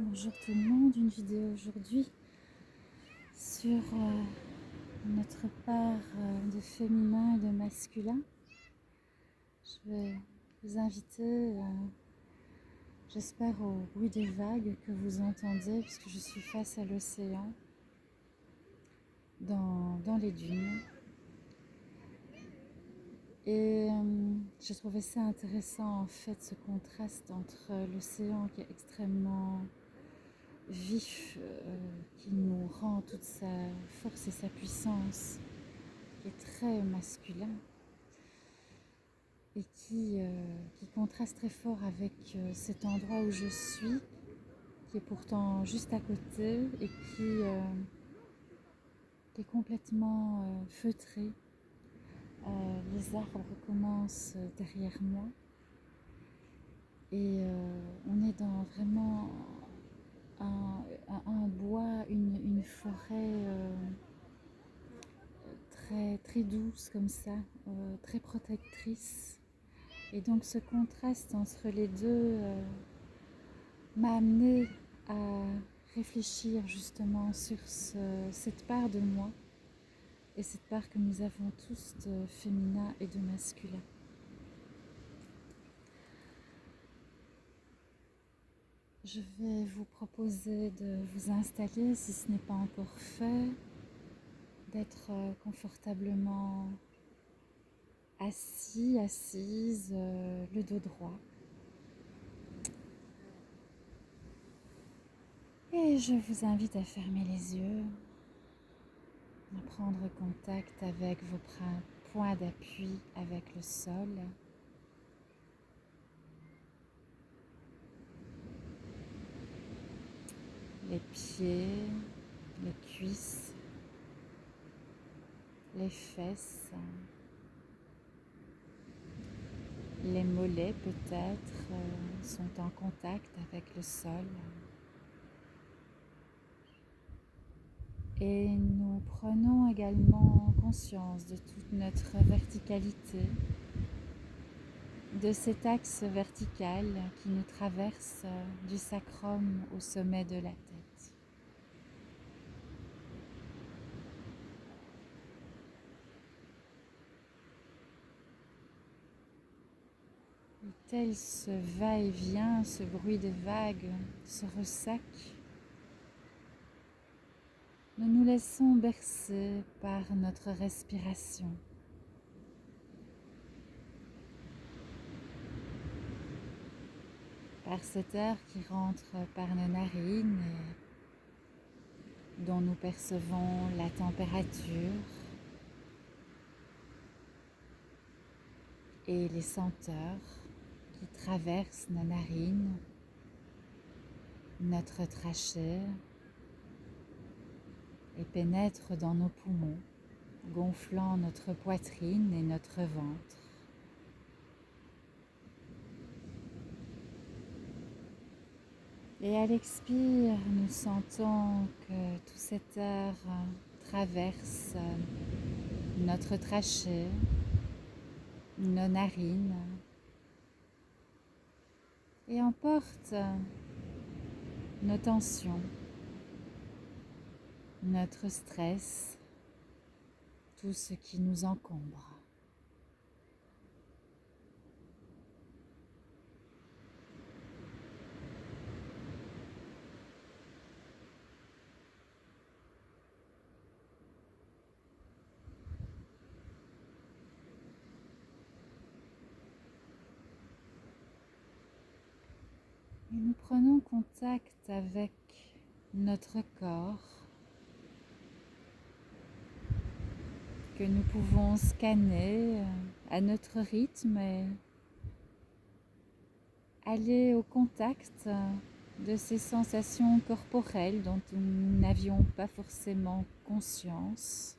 Bonjour tout le monde, une vidéo aujourd'hui sur notre part de féminin et de masculin. Je vais vous inviter, j'espère au bruit des vagues que vous entendez puisque je suis face à l'océan dans les dunes. Et j'ai trouvé ça intéressant en fait ce contraste entre l'océan qui est extrêmement vif, qui nous rend toute sa force et sa puissance, qui est très masculin et qui contraste très fort avec cet endroit où je suis, qui est pourtant juste à côté et qui est complètement feutré. Les arbres commencent derrière moi et on est dans vraiment un bois, une forêt très, très douce comme ça, très protectrice. Et donc ce contraste entre les deux m'a amené à réfléchir justement sur cette part de moi et cette part que nous avons tous de féminin et de masculin. Je vais vous proposer de vous installer, si ce n'est pas encore fait, d'être confortablement assis, assise, le dos droit. Et je vous invite à fermer les yeux, à prendre contact avec vos points d'appui avec le sol. Les pieds, les cuisses, les fesses, les mollets peut-être sont en contact avec le sol. Et nous prenons également conscience de toute notre verticalité, de cet axe vertical qui nous traverse du sacrum au sommet de la tête. Tel ce va-et-vient, ce bruit des vagues, ce ressac, nous nous laissons bercer par notre respiration. Par cet air qui rentre par nos narines et dont nous percevons la température et les senteurs qui traversent nos narines, notre trachée et pénètrent dans nos poumons, gonflant notre poitrine et notre ventre. Et à l'expire, nous sentons que tout cet air traverse notre trachée, nos narines et emporte nos tensions, notre stress, tout ce qui nous encombre. Et nous prenons contact avec notre corps que nous pouvons scanner à notre rythme et aller au contact de ces sensations corporelles dont nous n'avions pas forcément conscience.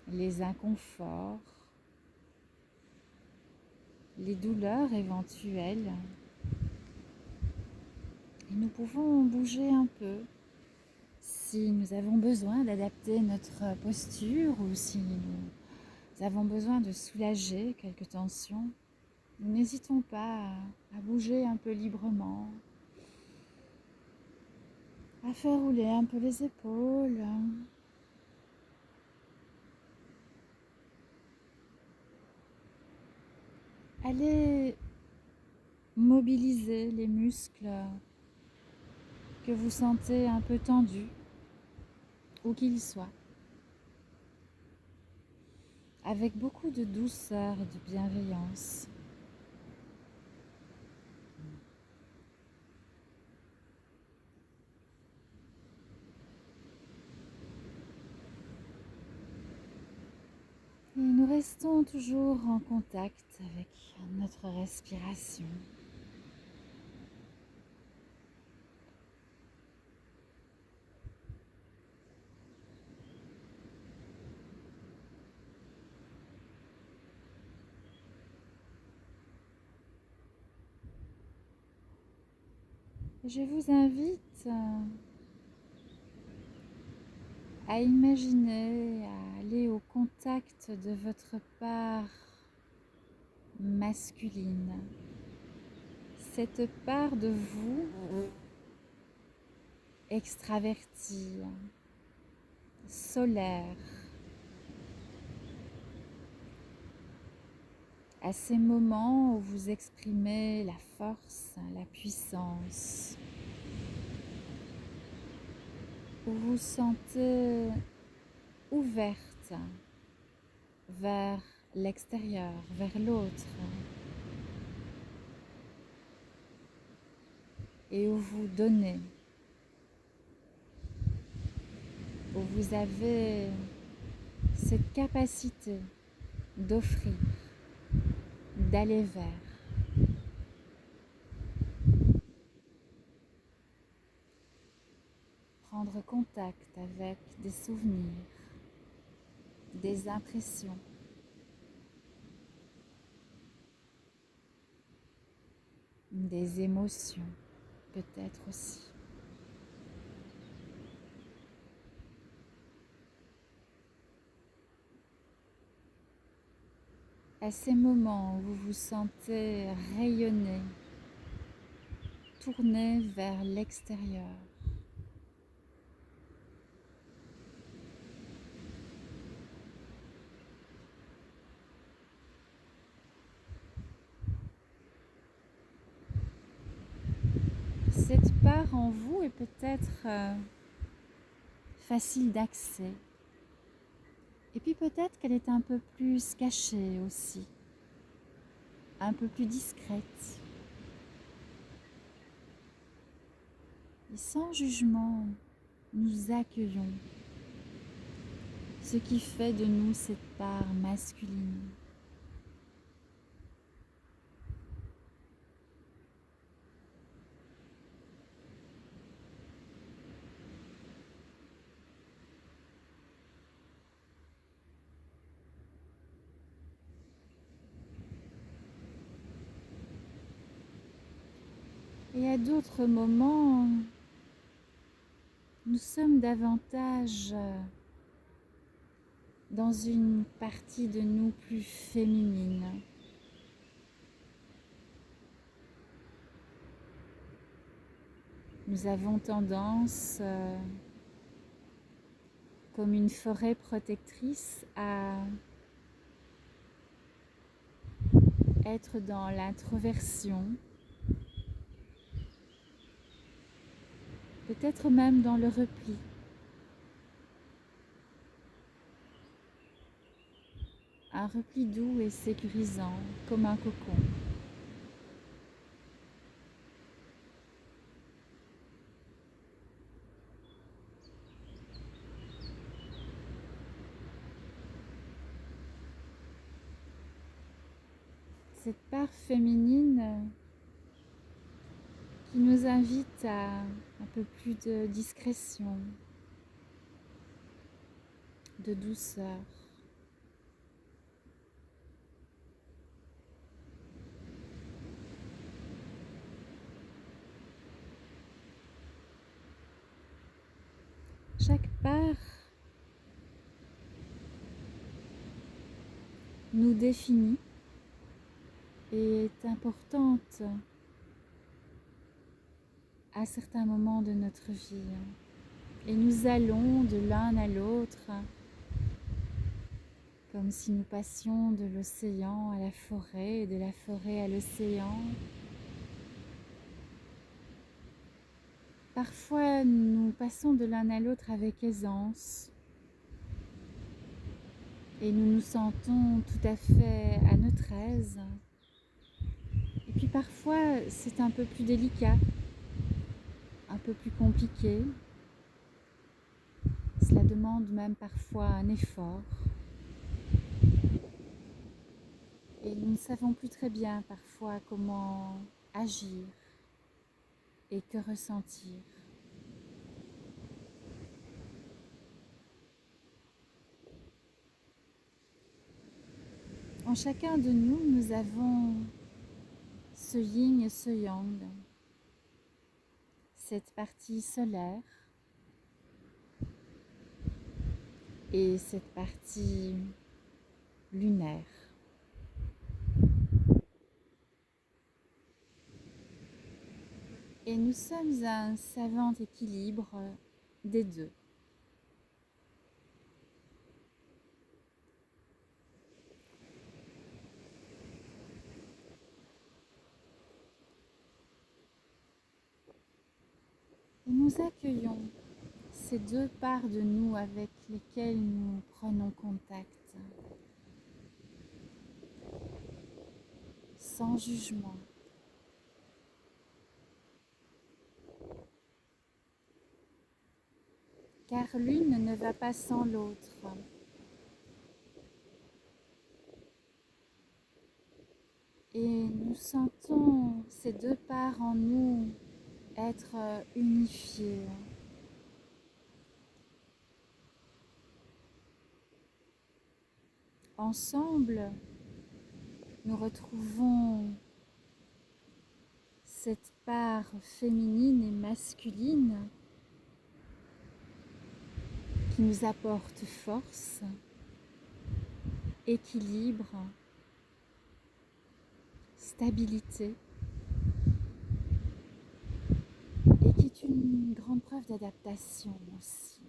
Les inconforts, les douleurs éventuelles. Et nous pouvons bouger un peu si nous avons besoin d'adapter notre posture ou si nous avons besoin de soulager quelques tensions. Nous n'hésitons pas à bouger un peu librement, à faire rouler un peu les épaules. Allez mobiliser les muscles que vous sentez un peu tendus, où qu'ils soient, avec beaucoup de douceur et de bienveillance. Et nous restons toujours en contact avec notre respiration. Je vous invite à imaginer, à aller au contact de votre part masculine. Cette part de vous extravertie, solaire, à ces moments où vous exprimez la force, la puissance, où vous vous sentez ouverte vers l'extérieur, vers l'autre, et où vous donnez, où vous avez cette capacité d'offrir, d'aller vers. Prendre contact avec des souvenirs, des impressions, des émotions peut-être aussi. À ces moments où vous vous sentez rayonner, tourner vers l'extérieur, cette part en vous est peut-être facile d'accès. Et puis peut-être qu'elle est un peu plus cachée aussi, un peu plus discrète. Et sans jugement, nous accueillons ce qui fait de nous cette part masculine. Et à d'autres moments, nous sommes davantage dans une partie de nous plus féminine. Nous avons tendance, comme une forêt protectrice, à être dans l'introversion, peut-être même dans le repli. Un repli doux et sécurisant, comme un cocon. Cette part féminine qui nous invite à un peu plus de discrétion, de douceur. Chaque part nous définit est importante à certains moments de notre vie. Et nous allons de l'un à l'autre, comme si nous passions de l'océan à la forêt et de la forêt à l'océan. Parfois, nous passons de l'un à l'autre avec aisance et nous nous sentons tout à fait à notre aise. Et puis parfois, c'est un peu plus délicat, un peu plus compliqué. Cela demande même parfois un effort. Et nous ne savons plus très bien parfois comment agir et que ressentir. En chacun de nous, nous avons ce yin et ce yang, cette partie solaire et cette partie lunaire. Et nous sommes un savant équilibre des deux. Et nous accueillons ces deux parts de nous avec lesquelles nous prenons contact, sans jugement. Car l'une ne va pas sans l'autre. Et nous sentons ces deux parts en nous être unifiées. Ensemble, nous retrouvons cette part féminine et masculine qui nous apporte force, équilibre, stabilité et qui est une grande preuve d'adaptation aussi.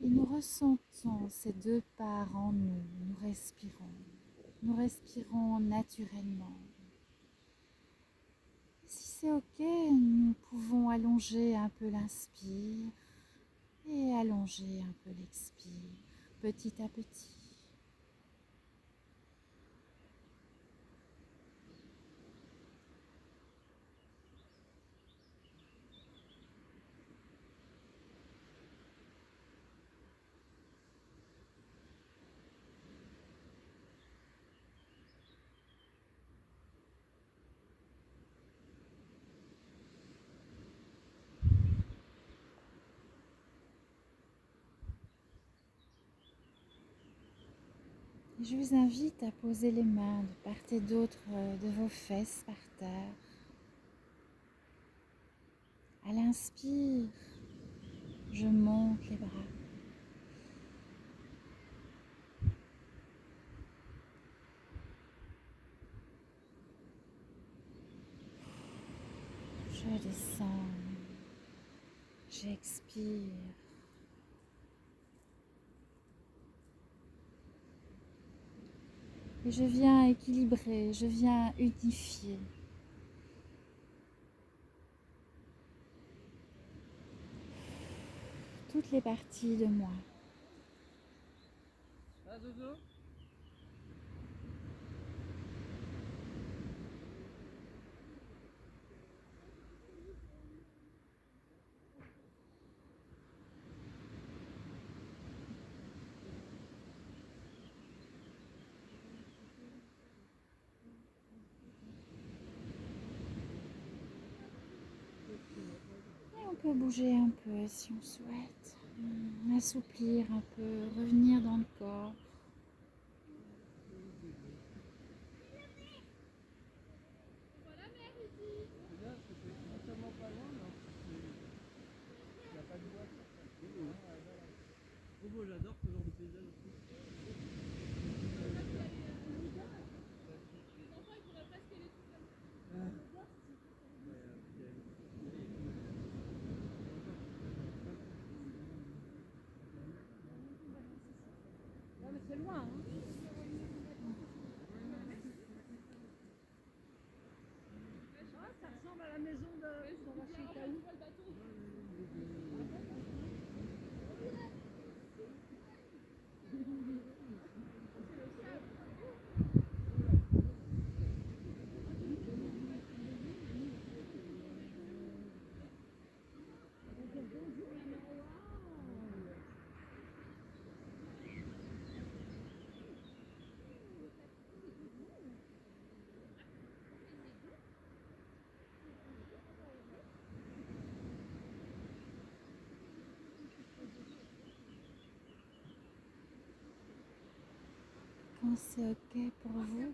Et nous ressentons ces deux parts en nous, nous respirons naturellement. Si c'est ok, nous pouvons allonger un peu l'inspire et allonger un peu l'expire, petit à petit. Je vous invite à poser les mains de part et d'autre de vos fesses par terre. À l'inspire, je monte les bras. Je descends. J'expire. Et je viens équilibrer, je viens unifier. Toutes les parties de moi. Et on peut bouger un peu si on souhaite. Assouplir un peu, revenir dans le corps. moi j'adore ce genre de paysage aussi. Non mais c'est loin, hein. Ah, ça ressemble à la maison de dans la Chicago. Quand c'est ok pour vous,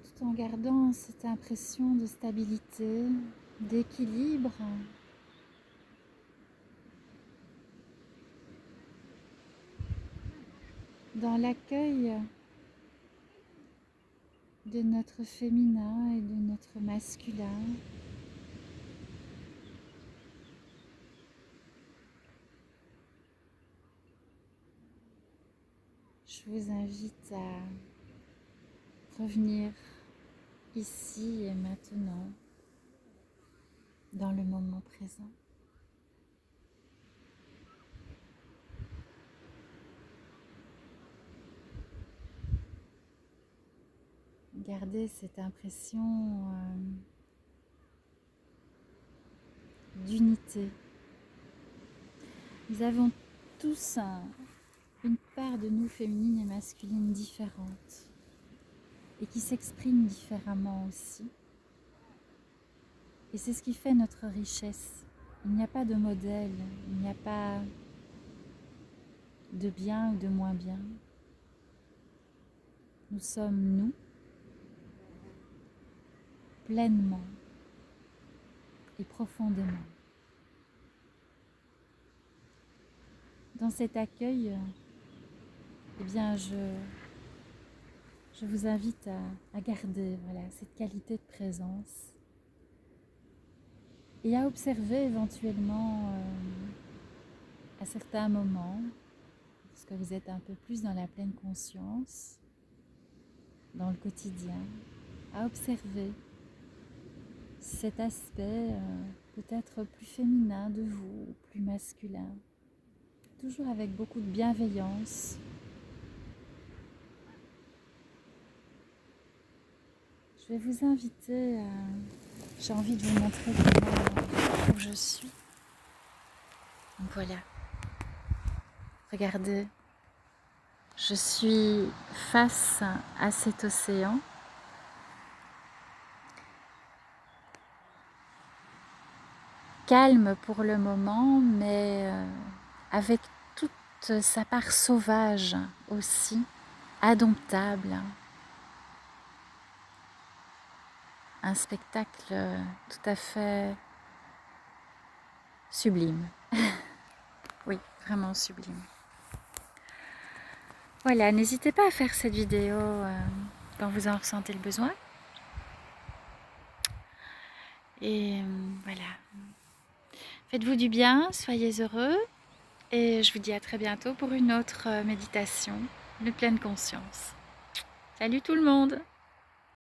tout en gardant cette impression de stabilité, d'équilibre, dans l'accueil de notre féminin et de notre masculin. Je vous invite à revenir ici et maintenant, dans le moment présent. Gardez cette impression d'unité. Nous avons tous une part de nous féminine et masculine différente et qui s'exprime différemment aussi. Et c'est ce qui fait notre richesse. Il n'y a pas de modèle, il n'y a pas de bien ou de moins bien. Nous sommes nous, pleinement et profondément. Dans cet accueil, eh bien, je vous invite à garder cette qualité de présence et à observer éventuellement à certains moments, lorsque vous êtes un peu plus dans la pleine conscience, dans le quotidien, à observer cet aspect peut-être plus féminin de vous, plus masculin, toujours avec beaucoup de bienveillance. Je vais vous inviter à... J'ai envie de vous montrer où je suis. Donc voilà. Regardez. Je suis face à cet océan. Calme pour le moment, mais avec toute sa part sauvage aussi, indomptable. Un spectacle tout à fait sublime. Oui, vraiment sublime. Voilà, n'hésitez pas à faire cette vidéo quand vous en ressentez le besoin. Et voilà. Faites-vous du bien, soyez heureux. Et je vous dis à très bientôt pour une autre méditation de pleine conscience. Salut tout le monde!